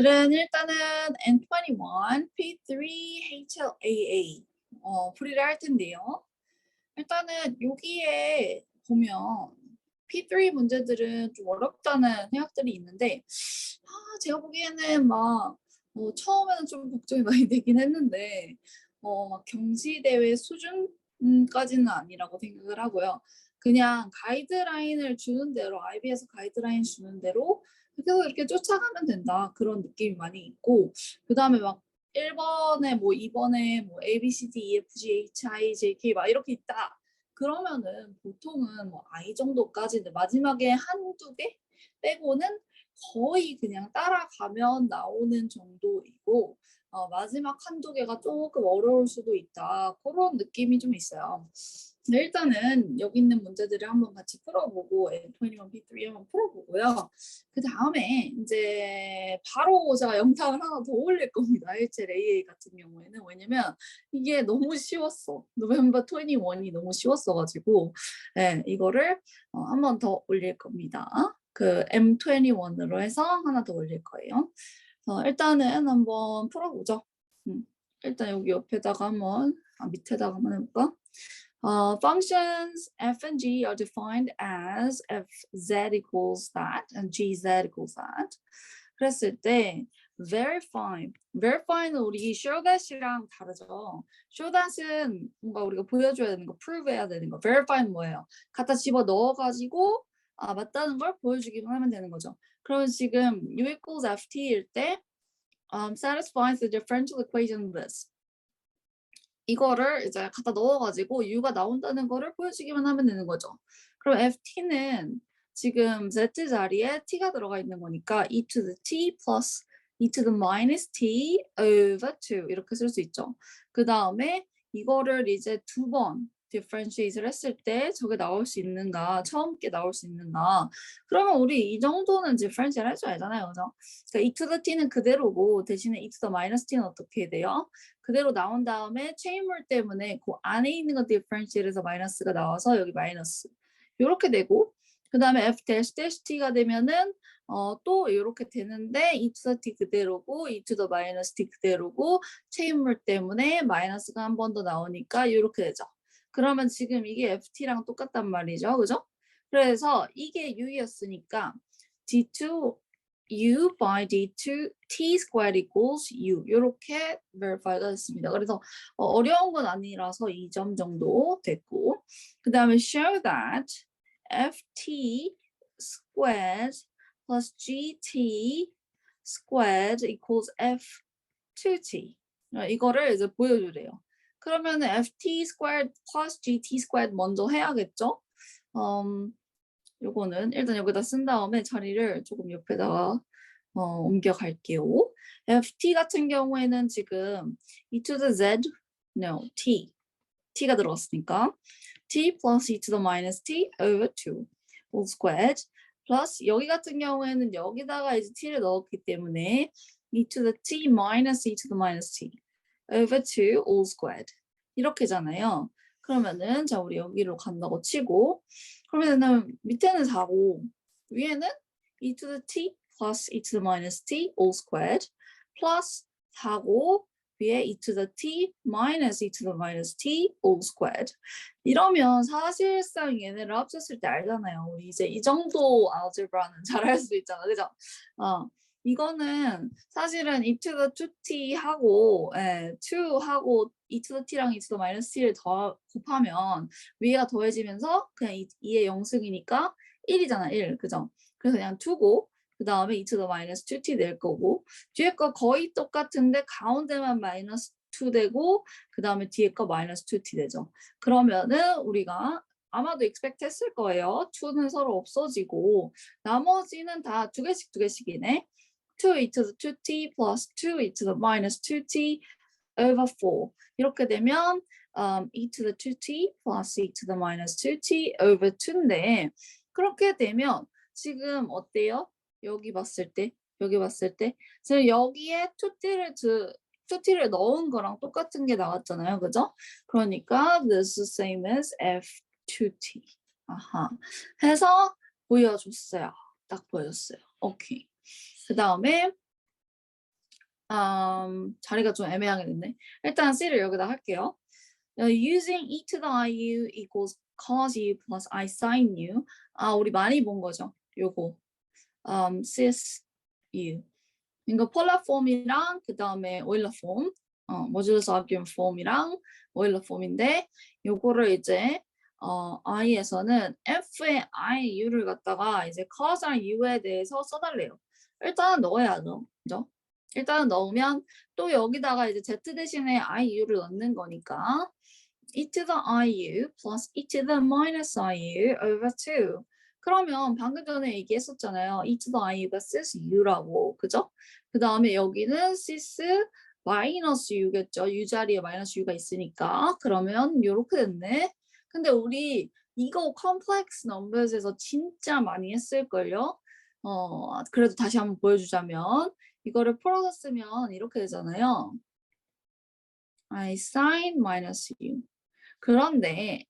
들은 일단은 N21, P3, HLAA 풀이를 할 텐데요. 일단은 여기에 보면 P3 문제들은 좀 어렵다는 생각들이 있는데 제가 보기에는 막 처음에는 좀 걱정이 많이 되긴 했는데 막 경시대회 수준까지는 아니라고 생각을 하고요. 그냥 가이드라인을 주는 대로 IB에서 가이드라인 주는 대로 계속 이렇게 쫓아가면 된다 그런 느낌이 많이 있고 그다음에 막 1번에 뭐 2번에 뭐 A, B, C, D, E, F, G, H, I, J, K 막 이렇게 있다. 그러면은 보통은 뭐 I 정도까지는 마지막에 한두 개 빼고는 거의 그냥 따라가면 나오는 정도이고 마지막 한두 개가 조금 어려울 수도 있다. 그런 느낌이 좀 있어요. 근데 일단은 여기 있는 문제들을 한번 같이 풀어보고 N21, P3 한번 풀어보고요. 그 다음에 이제 바로 제가 영상을 하나 더 올릴 겁니다. 일체 AA 같은 경우에는. 왜냐면 이게 너무 쉬웠어. 노벰버 21이 너무 쉬웠어가지고 이거를 한 번 더 올릴 겁니다. 그 M21으로 해서 하나 더 올릴 거예요. 일단은 한번 풀어보죠. 일단 여기 옆에다가 한번 밑에다가 한번 해볼까? Functions f and g are defined as f z equals that and g z equals that. 그랬을 때 verify는 우리 show that이랑 다르죠. show that은 뭔가 우리가 보여줘야 되는 거, prove 해야 되는 거. verify는 뭐예요? 갖다 집어 넣어가지고 맞다는 걸 보여주기만 하면 되는 거죠. 그러면 지금 u equals ft일 때 satisfies the differential equation this. 이거를 이제 갖다 넣어가지고 u가 나온다는 거를 보여주기만 하면 되는 거죠. 그럼 ft는 지금 z 자리에 t가 들어가 있는 거니까 e to the t plus e to the minus t over 2 이렇게 쓸 수 있죠. 그 다음에 이거를 이제 두 번 differentiate를 했을 때 저게 나올 수 있는가, 처음 게 나올 수 있는가. 그러면 우리 이 정도는 differentiate 할 줄 알잖아요, 그죠? 그러니까 e to the t는 그대로고 대신에 e to the minus t는 어떻게 돼요? 그대로 나온 다음에 체인물 때문에 그 안에 있는 거 디퍼런셜에서 마이너스가 나와서 여기 마이너스 이렇게 되고 그 다음에 f dash dash t가 되면은 또 이렇게 되는데 e to the t 그대로고 e to the minus t 그대로고 체인물 때문에 마이너스가 한 번 더 나오니까 이렇게 되죠. 그러면 지금 이게 ft랑 똑같단 말이죠, 그죠? 그래서 이게 u였으니까 d2 u by d2 t squared equals u 이렇게 verify가 됐습니다. 그래서 어려운 건 아니라서 2점 정도 됐고 그 다음에 show that ft squared plus gt squared equals f2t 이거를 이제 보여주래요. 그러면 ft squared plus gt squared 먼저 해야겠죠? 요거는 일단 여기다 쓴 다음에 자리를 조금 옆에다가 옮겨 갈게요. ft 같은 경우에는 지금 e to the z, no, t가 들어갔으니까 t plus e to the minus t over 2 all squared plus 여기 같은 경우에는 여기다가 이제 t를 넣었기 때문에 e to the t minus e to the minus t over 2 all squared 이렇게잖아요. 그러면은 자 우리 여기로 간다고 치고 그러면은 밑에는 4고 위에는 e to the t plus e to the minus t all squared plus 4고 위에 e to the t minus e to the minus t all squared 이러면 사실상 얘네를 합쳤을 때 알잖아요. 우리 이제 이 정도 알제브라는 잘 할 수 있잖아. 그죠? 이거는 사실은 e to the 2t 하고 2 하고 e to the t랑 e to the minus t를 더 곱하면 위에가 더해지면서 그냥 2의 영승이니까 1이잖아 1 그죠? 그래서 그냥 2고 그 다음에 e to the minus 2t 될 거고 뒤에 거 거의 똑같은데 가운데만 마이너스 2 되고 그 다음에 뒤에 거 마이너스 2t 되죠. 그러면은 우리가 아마도 expect 했을 거예요. 2는 서로 없어지고 나머지는 다 두 개씩이네. 2e to the 2t plus 2e to the minus 2t over 4 이렇게 되면 e to the 2t plus e to the minus 2t over 2인데 그렇게 되면 지금 어때요? 여기 봤을 때 지금 여기에 2t를 넣은 거랑 똑같은 게 나왔잖아요. 그죠? 그러니까 this is same as f2t 아하 해서 보여줬어요. 딱 보여줬어요. 오케이. 그 다음에 자리가 좀 애매하게 됐네. 일단 C를 여기다 할게요. Using e to the iu equals cos u plus I sin u. 우리 많이 본 거죠. 요거. cis u. 이거 폴라 폼이랑 그 다음에 오일러 폼, 모듈러스 아규먼 폼이랑 오일러 폼인데 요거를 이제 i에서는 f의 iu를 갖다가 이제 cos랑 u에 대해서 써달래요. 일단은 넣어야죠. 그죠? 일단은 넣으면 또 여기다가 이제 z 대신에 iu를 넣는 거니까 e to the iu plus e to the minus iu over 2. 그러면 방금 전에 얘기했었잖아요. e to the iu가 cis u라고. 그죠? 그 다음에 여기는 cis 마이너스 u겠죠. u 자리에 마이너스 u가 있으니까. 그러면 이렇게 됐네. 근데 우리 이거 컴플렉스 넘버스에서 진짜 많이 했을걸요. 그래도 다시 한번 보여주자면 이거를 풀어서 쓰면 이렇게 되잖아요. I sin minus u. 그런데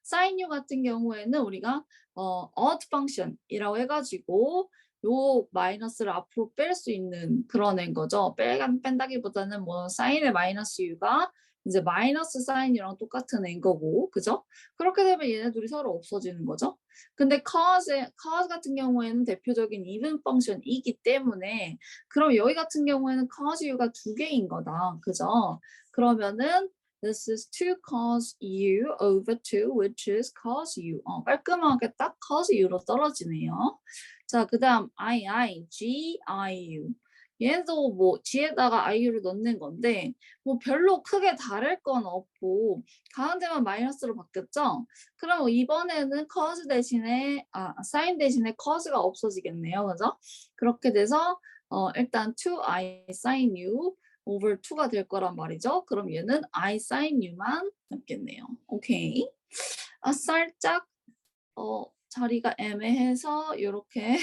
sin u 같은 경우에는 우리가 odd function이라고 해가지고 요 마이너스를 앞으로 뺄 수 있는 그런 애인 거죠. 뺀다기보다는 뭐 sin의 마이너스 u가 이제 마이너스 sin u랑 똑같은 애인 거고, 그죠? 그렇게 되면 얘네 둘이 서로 없어지는 거죠. 근데 cos 같은 경우에는 대표적인 even function이기 때문에 그럼 여기 같은 경우에는 cos u가 두 개인 거다, 그죠? 그러면은 This is 2 cos u over 2, which is cos u. 깔끔하게 딱 cos u로 떨어지네요. 자, 그 다음 g, iu. 얘도 뭐 g에다가 iu를 넣는 건데 뭐 별로 크게 다를 건 없고 가운데만 마이너스로 바뀌었죠? 그럼 이번에는 cos 대신에 sin 대신에 cos가 없어지겠네요. 그죠? 그렇게 돼서 일단 2i sin u over 2가 될 거란 말이죠. 그럼 얘는 I sin u만 남겠네요. 오케이. 살짝 자리가 애매해서 이렇게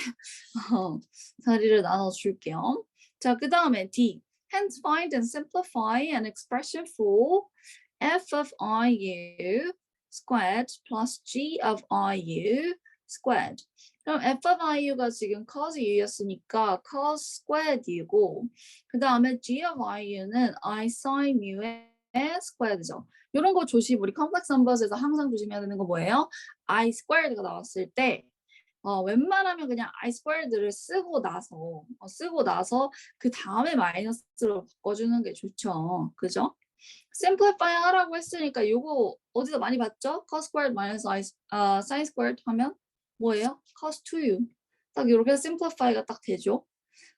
자리를 나눠줄게요. 자, 그 다음에 D. Hence find and simplify an expression for f of iu squared plus g of iu squared. 그럼 f of iu가 지금 cos u였으니까 cos squared u고 그 다음에 g of iu는 I sin u의 squared죠. 이런 거 조심. 우리 컴플렉스 넘버스에서 항상 조심해야 되는 거 뭐예요? I squared가 나왔을 때 웬만하면 그냥 I squared를 쓰고 나서 그 다음에 마이너스로 바꿔주는 게 좋죠. 그죠? simplify 하라고 했으니까 요거 어디서 많이 봤죠? cos squared minus sin squared 하면 뭐예요? cos 2u. 딱 이렇게 simplify가 딱 되죠.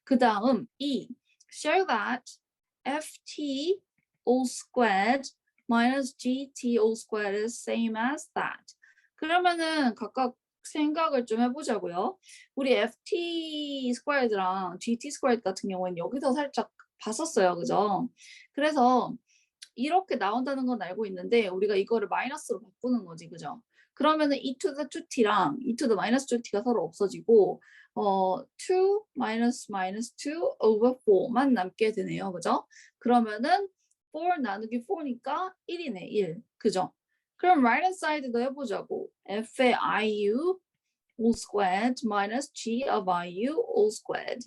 그 다음 E. show that ft all squared minus gt all squared is same as that. 그러면은 각각 생각을 좀 해보자고요. 우리 ft squared랑 gt squared 같은 경우에는 여기서 살짝 봤었어요. 그죠? 그래서 이렇게 나온다는 건 알고 있는데 우리가 이거를 마이너스로 바꾸는 거지. 그죠? 그러면은 e to the 2t랑 e to the minus 2t가 서로 없어지고 2 minus 2 over 4만 남게 되네요. 그죠? 그러면은 4 나누기 4니까 1이네. 1. 그죠? 그럼 right hand side도 해보자고. f의 iu all squared minus g of iu all squared.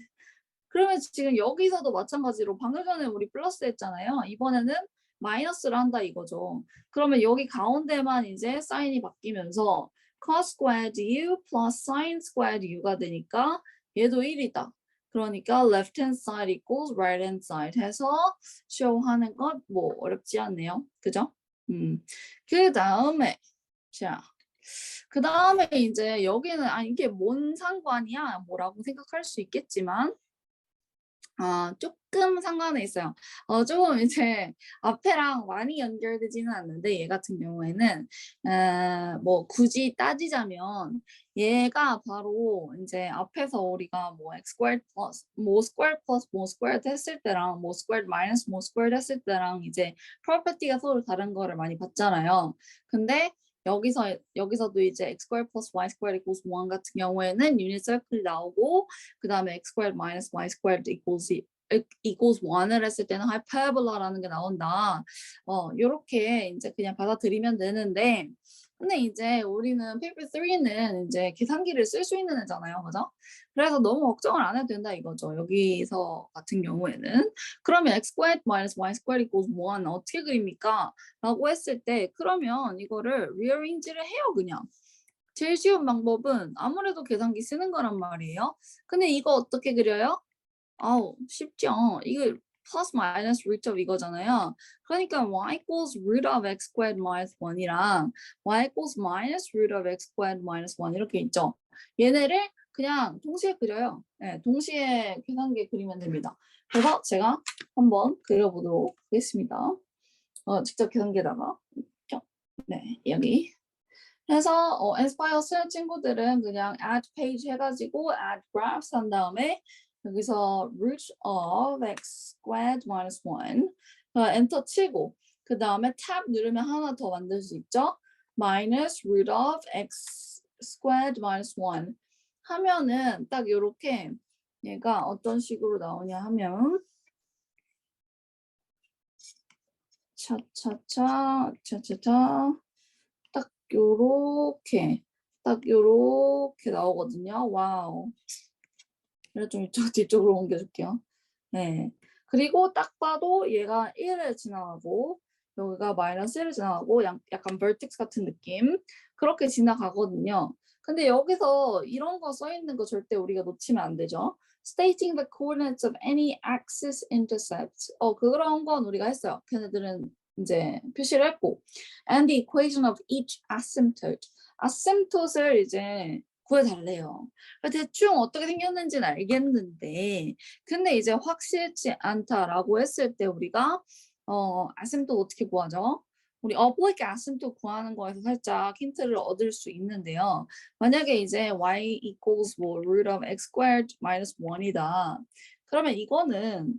그러면 지금 여기서도 마찬가지로 방금 전에 우리 플러스 했잖아요. 이번에는 마이너스를 한다 이거죠. 그러면 여기 가운데만 이제 사인이 바뀌면서 cos squared u plus sin squared u가 되니까 얘도 1이다. 그러니까 left hand side equals right hand side 해서 show 하는 것 뭐 어렵지 않네요. 그죠? 그 다음에 그 다음에 이제 여기는 이게 뭔 상관이야 뭐라고 생각할 수 있겠지만 조금 상관은 있어요. 조금 이제 앞에랑 많이 연결되지는 않는데 얘 같은 경우에는 뭐 굳이 따지자면 얘가 바로 이제 앞에서 우리가 뭐 x squared plus 뭐 squared plus 뭐 squared 했을 때랑 뭐 squared minus 뭐 squared 했을 때랑 이제 property가 서로 다른 거를 많이 봤잖아요. 근데 여기서도 이제 x squared plus y squared equals 1 같은 경우에는 유닛 서클이 나오고 그 다음에 x squared minus y squared equals equals 1을 했을 때는 hyperbola라는 게 나온다. 요렇게 이제 그냥 받아들이면 되는데, 근데 이제 우리는 paper 3는 이제 계산기를 쓸 수 있는 애잖아요. 그죠? 그래서 너무 걱정을 안 해도 된다 이거죠. 여기서 같은 경우에는. 그러면 x squared minus y squared equals 1 어떻게 그립니까? 라고 했을 때 그러면 이거를 rearrange를 해요 그냥. 제일 쉬운 방법은 아무래도 계산기 쓰는 거란 말이에요. 근데 이거 어떻게 그려요? 아우 쉽죠. 이거 plus minus root of 이거잖아요. 그러니까 y equals root of x squared minus 1이랑 y equals minus root of x squared minus 1 이렇게 있죠. 얘네를 그냥 동시에 그려요. 네, 동시에 계산기에 그리면 됩니다. 그래서 제가 한번 그려보도록 하겠습니다. 직접 계산기에다가 네, 여기 그래서 인스파이어 쓰는 친구들은 그냥 add page 해가지고 add graphs 한 다음에 여기서 root of x squared minus 1 엔터 치고 그 다음에 tab 누르면 하나 더 만들 수 있죠. minus root of x squared minus 1 하면은 딱 이렇게 얘가 어떤 식으로 나오냐 하면 차차차 딱 요렇게 나오거든요. 와우. 그래서 좀 이쪽 뒤쪽으로 옮겨줄게요. 네. 그리고 딱 봐도 얘가 1을 지나가고 여기가 마이너스 1을 지나가고 약간 vertex 같은 느낌 그렇게 지나가거든요. 근데 여기서 이런 거 써 있는 거 절대 우리가 놓치면 안 되죠. Stating the coordinates of any axis intercept. 그런 건 우리가 했어요. 걔네들은 이제 표시를 했고. And the equation of each asymptote. asymptote을 이제 구해달래요. 대충 어떻게 생겼는지는 알겠는데 근데 이제 확실치 않다라고 했을 때 우리가 아심도 어떻게 구하죠? 우리 oblique 아심도 구하는 거에서 살짝 힌트를 얻을 수 있는데요. 만약에 이제 y equals 뭐 root of x squared minus 1이다. 그러면 이거는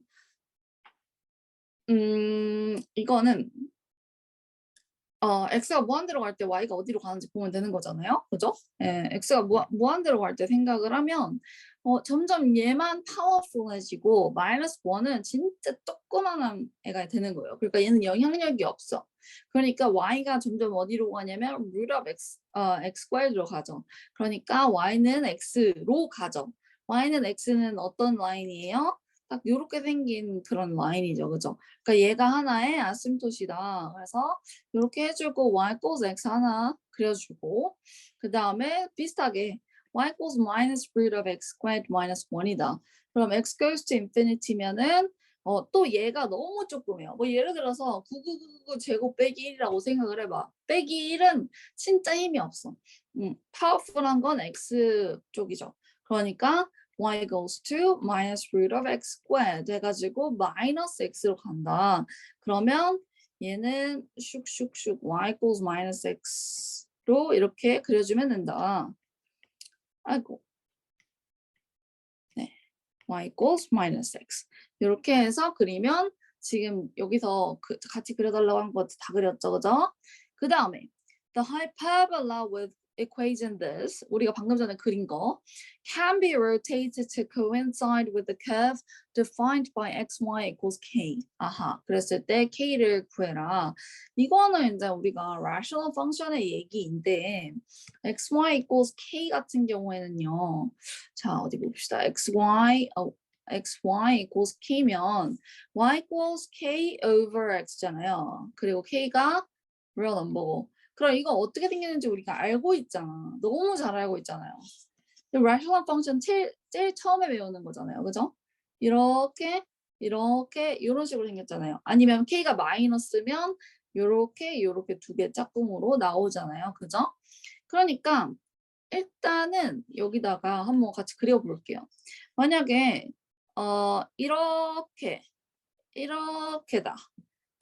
x가 무한대로 갈 때 y가 어디로 가는지 보면 되는 거잖아요. 그죠? 예, x가 무한대로 갈 때 생각을 하면 점점 얘만 파워풀해지고 마이너스 1은 진짜 조그만한 애가 되는 거예요. 그러니까 얘는 영향력이 없어. 그러니까 y가 점점 어디로 가냐면 root of x squared로 가죠. 그러니까 y는 x로 가죠. y는 어떤 라인이에요? 딱 이렇게 생긴 그런 라인이죠. 그죠? 그러니까 얘가 하나의 아심토시다. 그래서 이렇게 해주고 y equals x 하나 그려주고 그 다음에 비슷하게 y equals minus root of x squared minus 1이다. 그럼 x goes to infinity면은 또 얘가 너무 조금해요. 뭐 예를 들어서 9999 제곱 빼기 1이라고 생각을 해봐. 빼기 1은 진짜 힘이 없어. 파워풀한 건 x 쪽이죠. 그러니까 y goes to minus root of x squared 해가지고 마이너스 x로 간다. 그러면 얘는 슉슉슉 y equals minus x로 이렇게 그려주면 된다. 아이고. 네. y equals minus x. 이렇게 해서 그리면 지금 여기서 같이 그려달라고 한 거 다 그렸죠, 그죠? 그 다음에 the hyperbola with equation this 우리가 방금 전에 그린 거 can be rotated to coincide with the curve defined by x, y equals k. 아하, 그랬을 때 k를 구해라. 이거는 이제 우리가 rational function의 얘기인데 x, y equals k 같은 경우에는요. 자, 어디 봅시다. x, y equals k면 y equals k over x잖아요. 그리고 k가 real number고. 그럼 이거 어떻게 생기는지 우리가 알고 있잖아. 너무 잘 알고 있잖아요. rational function 제일 처음에 배우는 거잖아요. 그죠? 이렇게 이런 식으로 생겼잖아요. 아니면 k가 마이너스면 요렇게 두 개 짝꿍으로 나오잖아요. 그죠? 그러니까 일단은 여기다가 한번 같이 그려볼게요. 만약에 이렇게다.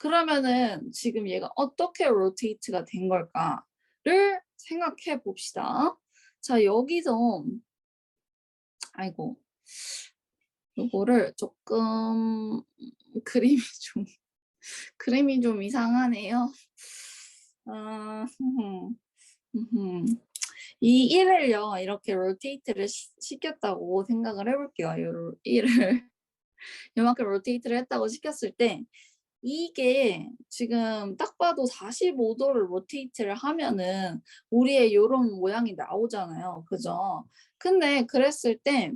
그러면은 지금 얘가 어떻게 로테이트가 된 걸까를 생각해 봅시다. 자, 여기서 아이고 요거를 조금 그림이 좀 이상하네요. 이 1을요 이렇게 로테이트를 시켰다고 생각을 해볼게요. 이 1을 요만큼 로테이트를 했다고 시켰을 때 이게 지금 딱 봐도 45도를 로테이트를 하면은 우리의 요런 모양이 나오잖아요. 그죠? 근데 그랬을 때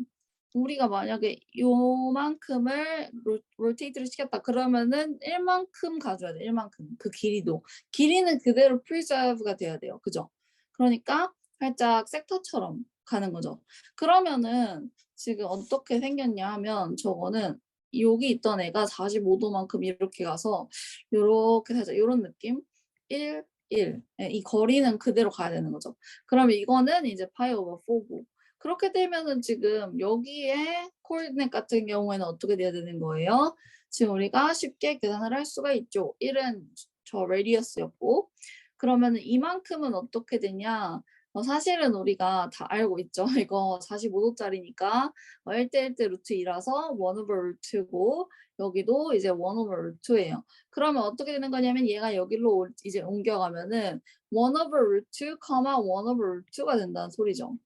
우리가 만약에 요만큼을 로테이트를 시켰다 그러면은 1만큼 가져야 돼. 1만큼. 그 길이도. 길이는 그대로 preserve가 돼야 돼요. 그죠? 그러니까 살짝 섹터처럼 가는 거죠. 그러면은 지금 어떻게 생겼냐 하면 저거는 여기 있던 애가 45도만큼 이렇게 가서 요렇게 살짝 요런 느낌? 1, 1. 예, 이 거리는 그대로 가야 되는 거죠. 그러면 이거는 이제 파이 오버 4고 그렇게 되면은 지금 여기에 코디네이트 같은 경우에는 어떻게 돼야 되는 거예요? 지금 우리가 쉽게 계산을 할 수가 있죠. 1은 저 레디어스였고 그러면은 이만큼은 어떻게 되냐? 사실은 우리가 다 알고 있죠. 이거 45도짜리니까 1대 1대 루트 2라서 1 over 루트고 여기도 이제 1 over 루트예요. 그러면 어떻게 되는 거냐면 얘가 여기로 이제 옮겨가면은 1 over 루트, 1 over 루트가 된다는 소리죠.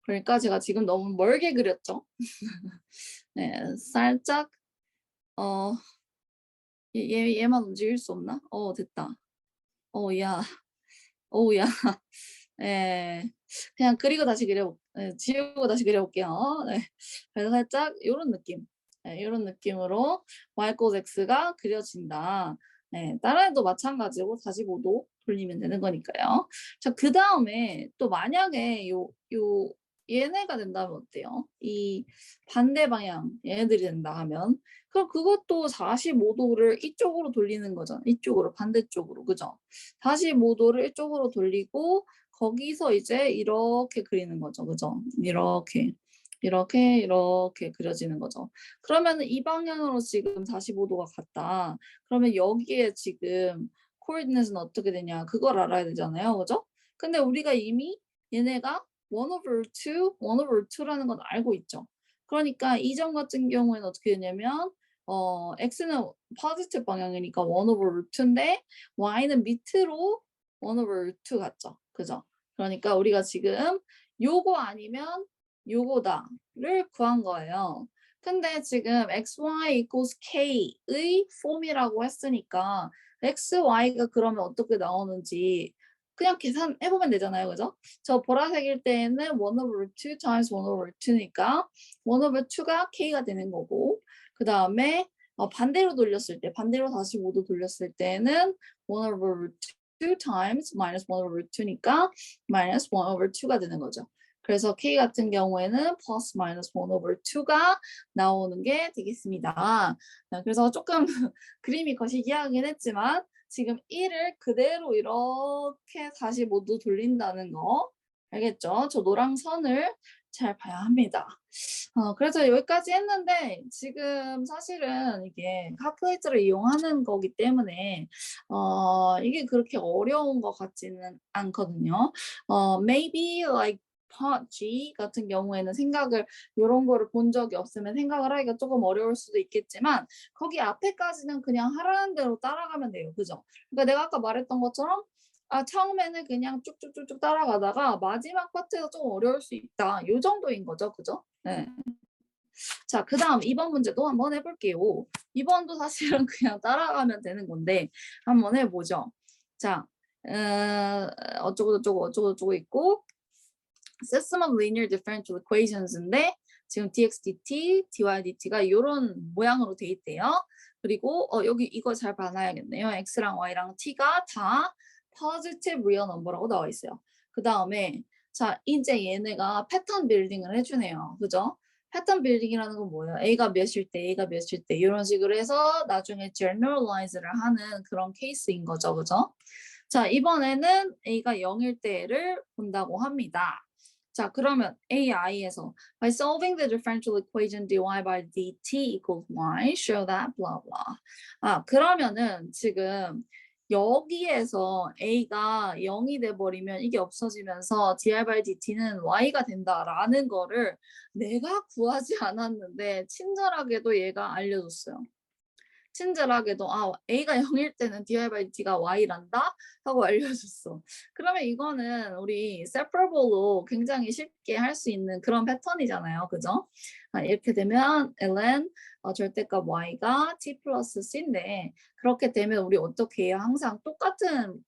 그러니까 제가 지금 너무 멀게 그렸죠. 네, 살짝 어 얘만 움직일 수 없나? 됐다. 야. 야. 예. 그냥 그리고 다시 지우고 다시 그려볼게요. 네. 그래서 살짝 요런 느낌. 예, 요런 느낌으로 y x가 그려진다. 예, 다른 애도 마찬가지고 45도 돌리면 되는 거니까요. 자, 그다음에 또 만약에 얘네가 된다면 어때요? 이 반대 방향 얘네들이 된다 하면 그럼 그것도 45도를 이쪽으로 돌리는 거잖아. 이쪽으로 반대쪽으로. 그죠? 45도를 이쪽으로 돌리고 거기서 이제 이렇게 그리는 거죠. 그죠? 이렇게. 이렇게 그려지는 거죠. 그러면 이 방향으로 지금 45도가 갔다. 그러면 여기에 지금 코디네이트는 어떻게 되냐? 그걸 알아야 되잖아요. 그죠? 근데 우리가 이미 얘네가 1 over 2, 1 over 2라는 건 알고 있죠. 그러니까 이 점 같은 경우에는 어떻게 되냐면 x는 포지티브 방향이니까 1 over 2인데 y는 밑으로 1 over 2 같죠. 그죠? 그러니까 우리가 지금 요거 아니면 요거다를 구한 거예요. 근데 지금 xy equals k의 폼이라고 했으니까 xy가 그러면 어떻게 나오는지 그냥 계산해보면 되잖아요. 그죠? 저 보라색일 때에는 1 over 2 times 1 over 2니까 1 over 2가 k가 되는 거고 그 다음에 반대로 돌렸을 때 반대로 45도 돌렸을 때는 1 over 2 times minus 1 over 2니까 minus 1 over 2가 되는 거죠. 그래서 k 같은 경우에는 plus minus 1 over 2가 나오는 게 되겠습니다. 그래서 조금 그림이 거시기하긴 했지만 지금 1을 그대로 이렇게 45도 돌린다는 거 알겠죠? 저 노랑 선을 잘 봐야 합니다. 그래서 여기까지 했는데 지금 사실은 이게 calculator를 이용하는 거기 때문에 이게 그렇게 어려운 것 같지는 않거든요. maybe like part G 같은 경우에는 생각을 요런 거를 본 적이 없으면 생각을 하기가 조금 어려울 수도 있겠지만 거기 앞에까지는 그냥 하라는 대로 따라가면 돼요. 그죠? 그러니까 내가 아까 말했던 것처럼 처음에는 그냥 쭉쭉쭉쭉 따라가다가 마지막 파트가 좀 어려울 수 있다. 요 정도인 거죠. 그죠? 네. 자, 그다음 2번 문제도 한번 해볼게요. 2번도 사실은 그냥 따라가면 되는 건데 한번 해보죠. 자, 어쩌고 있고 system of linear differential equations인데 지금 dx dt, dy dt가 이런 모양으로 돼 있대요. 그리고 여기 이거 잘 봐놔야겠네요. x랑 y랑 t가 다 positive real number라고 나와 있어요. 그 다음에 자 이제 얘네가 패턴 빌딩을 해주네요. 그죠? 패턴 빌딩이라는 건 뭐예요? A가 몇일 때, A가 몇일 때 이런 식으로 해서 나중에 generalize를 하는 그런 케이스인 거죠. 그죠? 자, 이번에는 A가 0일 때를 본다고 합니다. 자, 그러면 AI에서 by solving the differential equation dy by dt equals y, show that blah blah. 그러면은 지금 여기에서 A가 0이 돼버리면 이게 없어지면서 dy by dt는 y가 된다라는 거를 내가 구하지 않았는데 친절하게도 얘가 알려줬어요. 친절하게도 a가 0일 때는 dy by dt가 y란다 하고 알려줬어. 그러면 이거는 우리 separable로 굉장히 쉽게 할 수 있는 그런 패턴이잖아요. 그죠? 이렇게 되면 ln 절대값 y가 t 플러스 c인데 그렇게 되면 우리 어떻게 해요? 항상 똑같은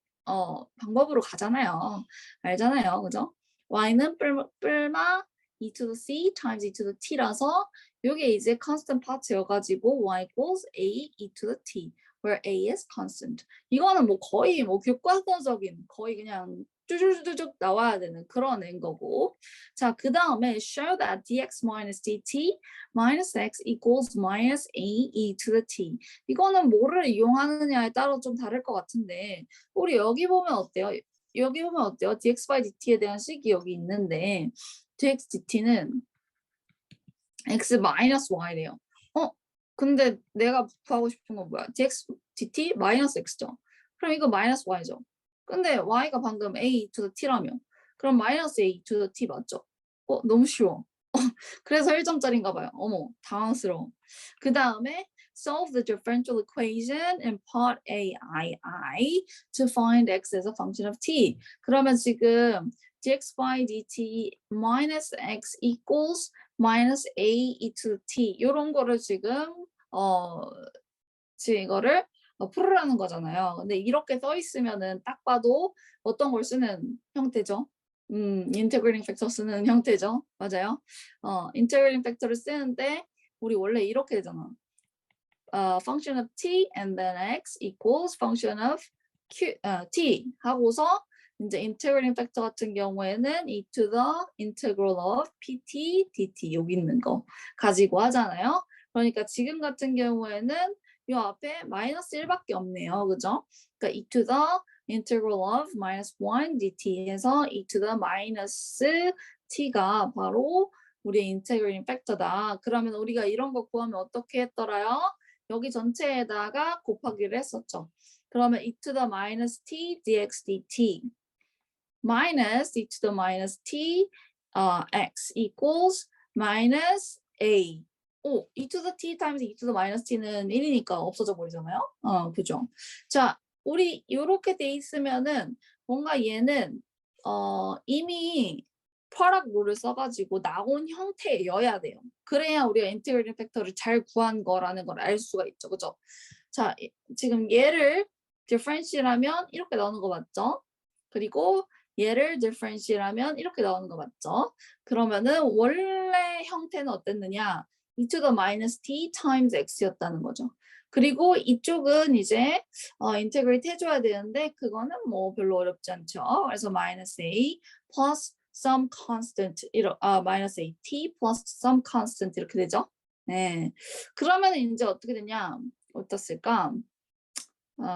방법으로 가잖아요. 알잖아요. 그죠? y는 뿔마 e to the c times e to the t라서 이게 이제 constant part여가지고 y equals a e to the t where a is constant. 이거는 뭐 거의 뭐 교과서적인 거의 그냥 쭈쭈쭈쭉 나와야 되는 그런 애인 거고. 자, 그 다음에 show that dx minus dt minus x equals minus a e to the t. 이거는 뭐를 이용하느냐에 따라 좀 다를 것 같은데 우리 여기 보면 어때요? 여기 보면 어때요? dx by dt에 대한 식이 여기 있는데 dx dt는 x 마이너스 y래요. 근데 내가 구하고 싶은 건 뭐야? dx dt 마이너스 x죠. 그럼 이거 마이너스 y죠. 근데 y가 방금 a to the t라며. 그럼 마이너스 a to the t 맞죠? 너무 쉬워. 그래서 1점짜리인가 봐요. 어머, 당황스러워. 그 다음에 solve the differential equation in part aii to find x as a function of t. 그러면 지금 dx by dt minus x equals minus a e to t 이런 거를 지금 이거를 풀으라는 거잖아요. 근데 이렇게 써 있으면은 딱 봐도 어떤 걸 쓰는 형태죠? integrating factor 쓰는 형태죠. 맞아요. integrating factor를 쓰는데 우리 원래 이렇게 되잖아. function of t and then x equals function of t 하고서 이제 integrating factor 같은 경우에는 e to the integral of pt dt 여기 있는 거 가지고 하잖아요. 그러니까 지금 같은 경우에는 이 앞에 마이너스 1밖에 없네요. 그죠? 그러니까 e to the integral of minus 1 dt에서 e to the minus t가 바로 우리의 integrating factor다. 그러면 우리가 이런 거 구하면 어떻게 했더라요? 여기 전체에다가 곱하기를 했었죠. 그러면 e to the minus t dx dt minus e to the minus t x equals minus a. e to the t times e to the minus t는 1이니까 없어져 버리잖아요. 그죠? 자, 우리 이렇게 돼 있으면은 뭔가 얘는 이미 펄학 룰을 써가지고 나온 형태여야 돼요. 그래야 우리가 인티그레이팅 팩터를 잘 구한 거라는 걸 알 수가 있죠. 그죠? 자, 지금 얘를 differential하면 이렇게 나오는 거 맞죠? 그리고 얘를 differential하면 이렇게 나오는 거 맞죠? 그러면은 원래 형태는 어땠느냐? e to the minus t times x였다는 거죠. 그리고 이쪽은 이제 인테그레이트 해줘야 되는데 그거는 뭐 별로 어렵지 않죠. 그래서 minus a plus some constant minus a t plus some constant 이렇게 되죠. 네. 그러면 이제 어떻게 되냐? 어디다 쓸까?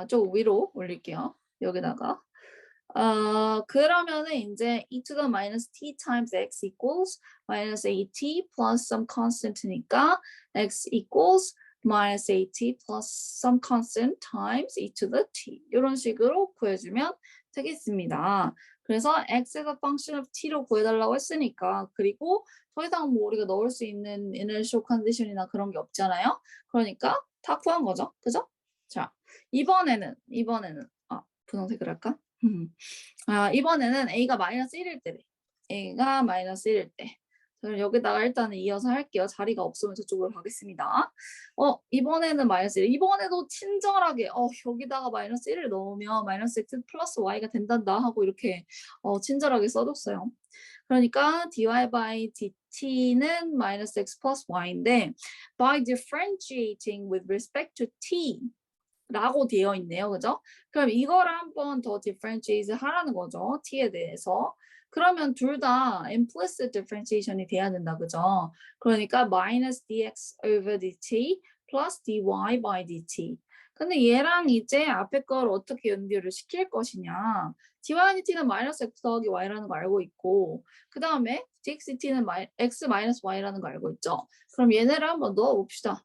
좀 위로 올릴게요. 여기다가. 그러면은 이제 e to the minus t times x equals minus at plus some constant니까 x equals minus at plus some constant times e to the t 이런 식으로 구해주면 되겠습니다. 그래서 x가 function of t로 구해달라고 했으니까 그리고 더 이상 뭐 우리가 넣을 수 있는 inertial condition이나 그런 게 없잖아요. 그러니까 다 구한 거죠. 그죠? 자, 이번에는 분홍색을 할까? 이번에는 a가 마이너스 1일 때래. a가 마이너스 1일 때. 그럼 여기다가 일단은 이어서 할게요. 자리가 없으면 저쪽으로 가겠습니다. 이번에는 마이너스 1. 이번에도 친절하게 여기다가 마이너스 1을 넣으면 마이너스 x 플러스 y가 된단다 하고 이렇게 친절하게 써줬어요. 그러니까 dy by dt는 마이너스 x 플러스 y인데 by differentiating with respect to t 라고 되어 있네요. 그죠? 그럼 이거를 한번 더 differentiate 하라는 거죠. t에 대해서. 그러면 둘 다 implicit differentiation이 돼야 된다. 그죠? 그러니까 minus dx over dt plus dy by dt. 근데 얘랑 이제 앞에 걸 어떻게 연결을 시킬 것이냐. dy dt는 마이너스 x 더하기 y라는 거 알고 있고 그 다음에 dx dt는 x 마이너스 y라는 거 알고 있죠. 그럼 얘네를 한번 넣어봅시다.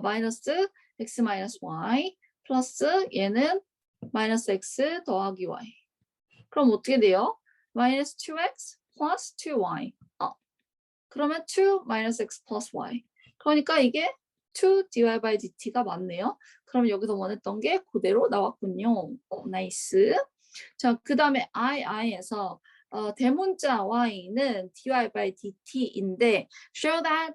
마이너스 x 마이너스 y 플러스 얘는 마이너스 x 더하기 y. 그럼 어떻게 돼요? 마이너스 2x 플러스 2y. 그러면 2 마이너스 x 플러스 y. 그러니까 이게 2 dy by dt가 맞네요. 그럼 여기서 원했던 게 그대로 나왔군요. 나이스. 자, 그 다음에 i에서 대문자 y는 dy by dt인데 show that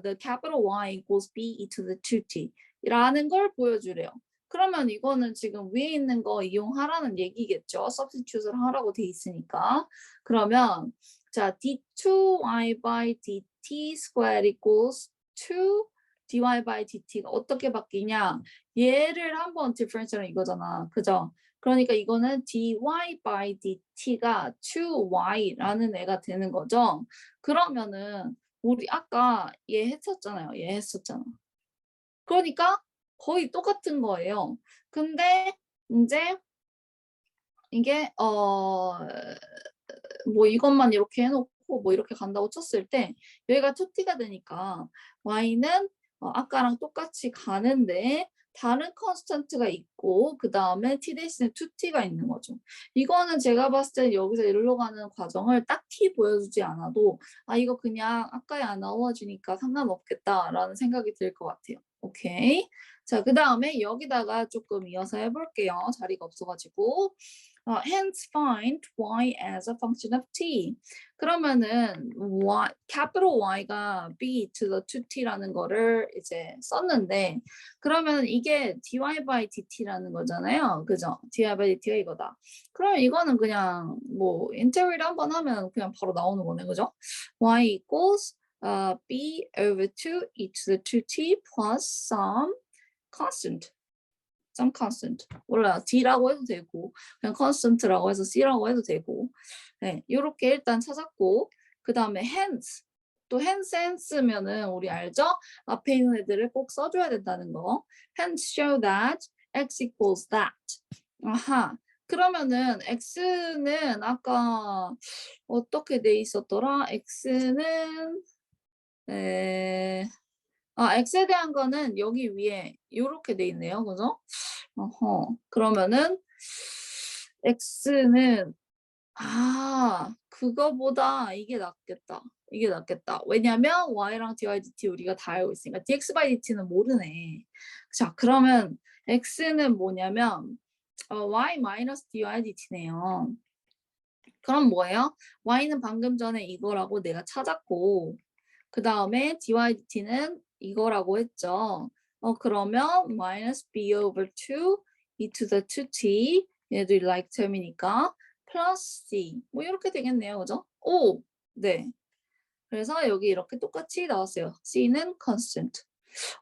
the capital Y equals b e to the 2t 라는 걸 보여주래요. 그러면 이거는 지금 위에 있는 거 이용하라는 얘기겠죠. substitute를 하라고 돼 있으니까. 그러면 자, d2y by dt squared equals 2 dy by dt가 어떻게 바뀌냐? 얘를 한번 디퍼런셜은 이거잖아. 그죠? 그러니까 이거는 dy by dt가 2y라는 애가 되는 거죠. 그러면은 우리 아까 얘 했었잖아요. 얘 했었잖아. 그러니까 거의 똑같은 거예요. 근데 이제 이게 뭐 이것만 이렇게 해놓고 뭐 이렇게 간다고 쳤을 때 여기가 2t가 되니까 y는 아까랑 똑같이 가는데 다른 컨스턴트가 있고 그 다음에 t 대신에 2t가 있는 거죠. 이거는 제가 봤을 때 여기서 이리로 가는 과정을 딱히 보여주지 않아도 아 이거 그냥 아까에 안 나와주니까 상관없겠다라는 생각이 들 것 같아요. 오케이. 자, 그 다음에 여기다가 조금 이어서 해볼게요. 자리가 없어가지고. hence find y as a function of t. 그러면은 y, capital Y가 b to the 2t라는 거를 이제 썼는데 그러면 이게 dy by dt라는 거잖아요. 그죠? dy by dt가 이거다. 그럼 이거는 그냥 뭐 인테그레이트 한번 하면 그냥 바로 나오는 거네. 그죠? y equals b over 2 e to the 2t plus some constant. some constant. 몰라. D라고 해도 되고 그냥 constant라고 해서 C라고 해도 되고 네, 이렇게 일단 찾았고 그 다음에 hence 또 hence면은 우리 알죠? 앞에 있는 애들을 꼭 써줘야 된다는 거. hence show that x equals that. 아하. 그러면은 x는 아까 어떻게 돼 있었더라? x는 x에 대한 거는 여기 위에 이렇게 돼 있네요. 그죠? 그러면은 x는 그거보다 이게 낫겠다. 이게 낫겠다. 왜냐면 y랑 dy dt 우리가 다 알고 있으니까 dx by dt는 모르네. 자, 그러면 x는 뭐냐면 y 마이너스 dy dt네요. 그럼 뭐예요? y는 방금 전에 이거라고 내가 찾았고 그 다음에 dy dt는 이거라고 했죠. 그러면 minus b over 2 e to the 2t 얘도 like term이니까 plus c 뭐 이렇게 되겠네요. 그죠? 오! 네. 그래서 여기 이렇게 똑같이 나왔어요. c는 constant.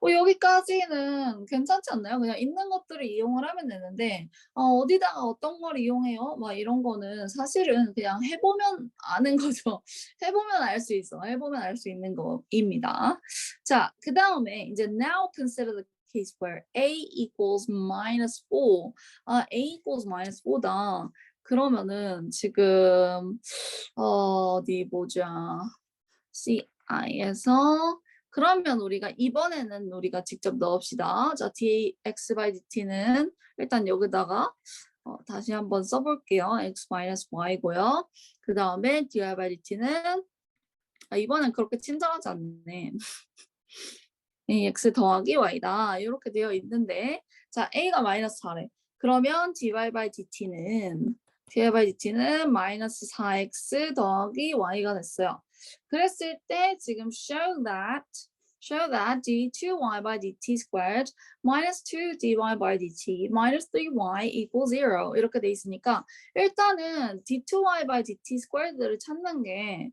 여기까지는 괜찮지 않나요? 그냥 있는 것들을 이용을 하면 되는데 어디다가 어떤 걸 이용해요? 막 이런 거는 사실은 그냥 해보면 아는 거죠. 해보면 알 수 있어. 해보면 알 수 있는 거입니다. 자, 그 다음에 이제 now consider the case where a equals minus 4. a equals minus 4다. 그러면은 지금 어디 보자. ci에서 그러면 우리가 이번에는 우리가 직접 넣읍시다. 자, dx by dt는 일단 여기다가 다시 한번 써볼게요. x minus y고요. 그 다음에 dy by dt는 이번엔 그렇게 친절하지 않네. x 더하기 y다. 이렇게 되어 있는데 자, a가 마이너스 4래. 그러면 dy by dt는 마이너스 4x 더하기 y가 됐어요. 그랬을 때 지금 show that d2y by dt squared minus 2dy by dt minus 3y equals 0 이렇게 돼 있으니까 일단은 d2y by dt squared를 찾는 게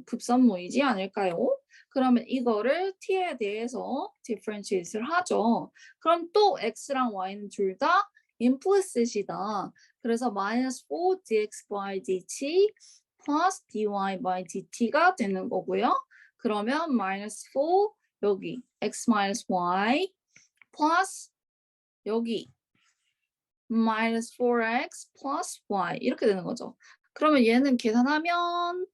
급선무이지 않을까요? 그러면 이거를 t에 대해서 differentiate를 하죠. 그럼 또 x랑 y는 둘 다 implicit이다. 그래서 minus 4 dx by dt plus dy by dt가 되는 거고요. 그러면 minus 4 여기 x minus y plus 여기 minus 4x plus y 이렇게 되는 거죠. 그러면 얘는 계산하면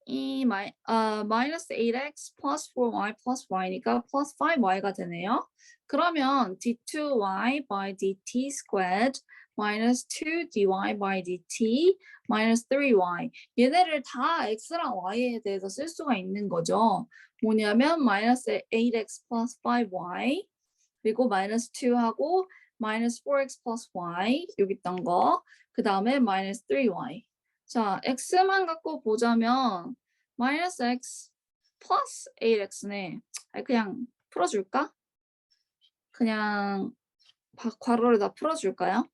minus 8x plus 4y plus y니까 plus 5y가 되네요. 그러면 d2y by dt squared minus 2 dy by dt minus 3y. 얘네를 다 x랑 y에 대해서 쓸 수가 있는 거죠. 뭐냐면 minus 8x plus 5y 그리고 minus 2하고 minus 4x plus y 여기 있던 거. 그 다음에 minus 3y. 자, x만 갖고 보자면 minus x plus 8x네. 그냥 풀어줄까? 그냥 괄호를 다 풀어줄까요?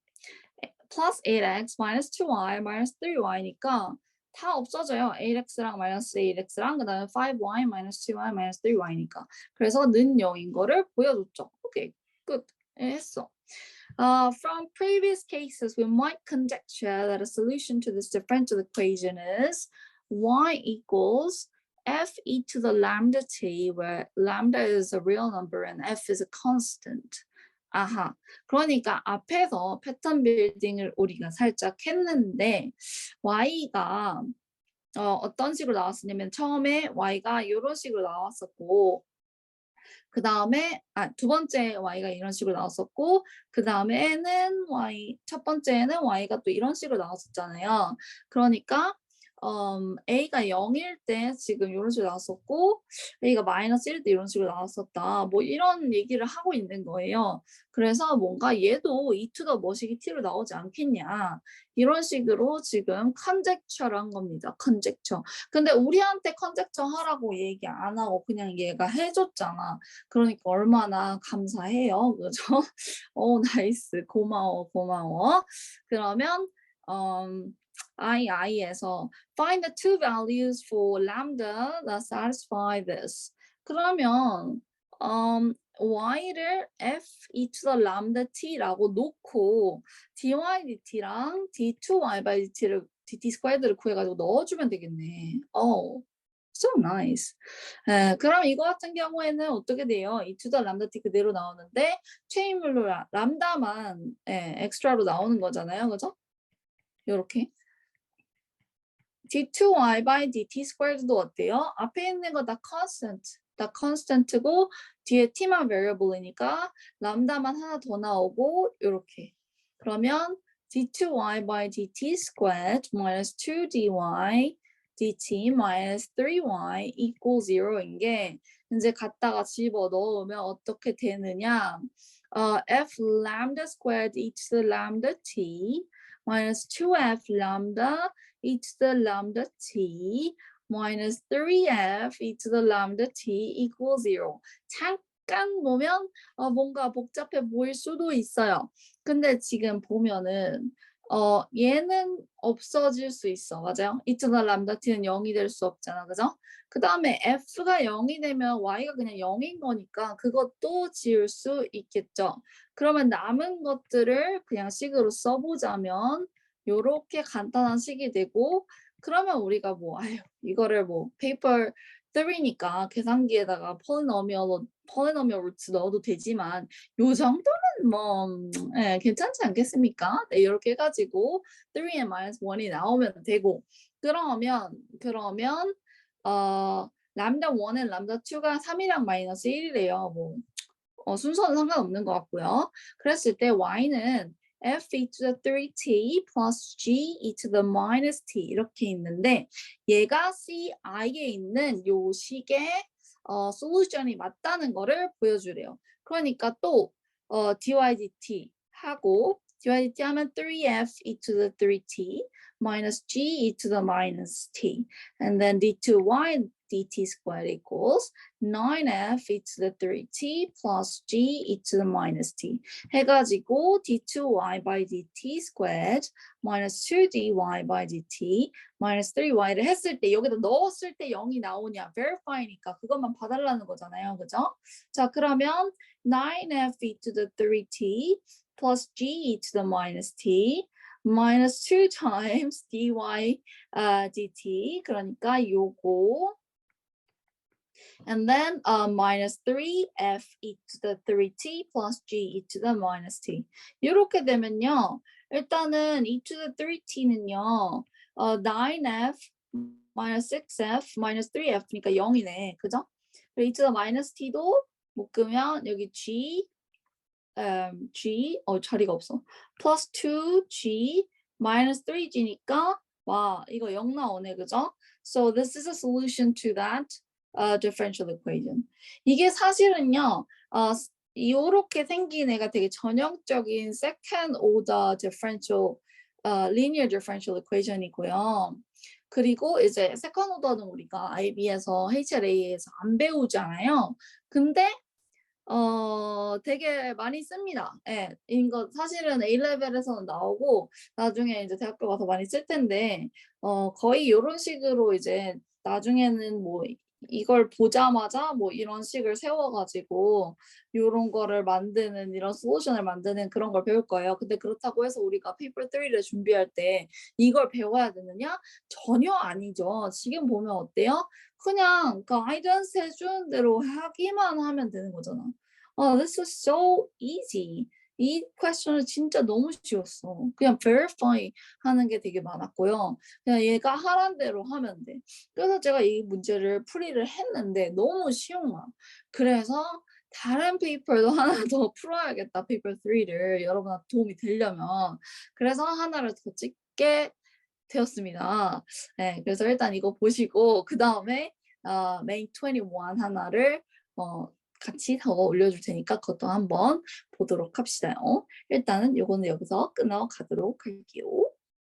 plus 8x minus 2y minus 3y니까 다 없어져요. 8x랑 minus 8x랑 그 다음에 5y minus 2y minus 3y니까. 그래서 는 0인 거를 보여줬죠. 오케이, 끝. 했어. From previous cases, we might conjecture that a solution to this differential equation is y equals f e to the lambda t, where lambda is a real number and f is a constant. 아하, 그러니까 앞에서 패턴 빌딩을 우리가 살짝 했는데 y가 어떤 식으로 나왔었냐면 처음에 y가 이런 식으로 나왔었고 그 다음에 두 번째 y가 이런 식으로 나왔었고 그 다음에는 첫 번째는 y가 또 이런 식으로 나왔었잖아요. 그러니까 a가 0일 때 지금 이런 식으로 나왔었고 a가 마이너스 1일 때 이런 식으로 나왔었다. 뭐 이런 얘기를 하고 있는 거예요. 그래서 뭔가 얘도 e to the 뭐시기 t로 나오지 않겠냐. 이런 식으로 지금 conjecture한 겁니다. conjecture. 근데 우리한테 conjecture 하라고 얘기 안 하고 그냥 얘가 해줬잖아. 그러니까 얼마나 감사해요. 그죠? 나이스. 고마워. 그러면 i에서 find the two values for lambda that satisfy this. 그러면 y를 f e to the lambda t라고 놓고 dy dt랑 d2y by dt 스퀘어드를 구해가지고 넣어주면 되겠네. So nice. 그럼 이거 같은 경우에는 어떻게 돼요? e to the lambda t 그대로 나오는데 체인물로 람다만 엑스트라로 나오는 거잖아요. 그죠? 요렇게. d2y by dt squared도 어때요? 앞에 있는 거 다 constant고 뒤에 t만 variable이니까 람다만 하나 더 나오고 이렇게. 그러면 d2y by dt squared minus 2dy dt minus 3y equals 0인 게 이제 갖다가 집어 넣으면 어떻게 되느냐? f lambda squared e to the lambda t minus 2f lambda e to the lambda t minus 3f e to the lambda t equals 0. 잠깐 보면 뭔가 복잡해 보일 수도 있어요. 근데 지금 보면은 얘는 없어질 수 있어. 맞아요? e to the lambda t는 0이 될 수 없잖아. 그죠? 그 다음에 f가 0이 되면 y가 그냥 0인 거니까 그것도 지울 수 있겠죠. 그러면 남은 것들을 그냥 식으로 써보자면 요렇게 간단한 식이 되고 그러면 우리가 이거를 페이퍼 3니까 계산기에다가 polynomial roots 넣어도 되지만 요 정도는 괜찮지 않겠습니까? 네, 이렇게 해가지고 3 and minus 1이 나오면 되고 그러면 람다 1은 람다 2가 3이랑 마이너스 1이래요. 순서는 상관없는 것 같고요. 그랬을 때 y는 f e to the 3t plus g e to the minus t 이렇게 있는데 얘가 ci에 있는 요 식의 솔루션이 맞다는 거를 보여주래요. 그러니까 또 dy dt 하고 dy dt 하면 3f e to the 3t minus g e to the minus t and then d2y dt squared equals 9f e to the 3t plus g e to the minus t 해가지고 d2y by dt squared minus 2dy by dt minus 3y를 했을 때 여기다 넣었을 때 0이 나오냐 verify니까 그것만 봐달라는 거잖아요. 그죠? 자 그러면 9f e to the 3t plus g e to the minus t minus 2 times dy dt 그러니까 요거 and then minus 3f e to the 3t plus g e to the minus t 이렇게 되면요 일단은 e to the 3t는요 9f minus 6f minus 3f니까 0이네 그죠? 그리고 e to the minus t도 묶으면 여기 g G 자리가 없어. plus 2G minus 3G니까 와 이거 0 나오네 그죠? So this is a solution to that differential equation. 이게 사실은요 요렇게 생긴 애가 되게 전형적인 second order differential linear differential equation이고요. 그리고 이제 second order는 우리가 IB에서 HLA에서 안 배우잖아요. 근데 되게 많이 씁니다. 예. 이거 사실은 A 레벨에서는 나오고 나중에 이제 대학교 가서 많이 쓸 텐데 거의 요런 식으로 이제 나중에는 뭐 이걸 보자마자 뭐 이런 식을 세워 가지고 요런 거를 만드는 이런 솔루션을 만드는 그런 걸 배울 거예요. 근데 그렇다고 해서 우리가 페이퍼 3를 준비할 때 이걸 배워야 되느냐? 전혀 아니죠. 지금 보면 어때요? 그냥 가이던스 해 주는 대로 하기만 하면 되는 거잖아. this was so easy. 이 퀘스천은 진짜 너무 쉬웠어. 그냥 verify 하는 게 되게 많았고요. 그냥 얘가 하란 대로 하면 돼. 그래서 제가 이 문제를 풀이를 했는데 너무 쉬운 거야. 그래서 다른 페이퍼도 하나 더 풀어야겠다. 페이퍼 3를 여러분한테 도움이 되려면. 그래서 하나를 더 찍게 되었습니다. 네, 그래서 일단 이거 보시고 그다음에 메인 21 하나를 같이 더 올려줄 테니까 그것도 한번 보도록 합시다요. 일단은 요거는 여기서 끊어가도록 할게요.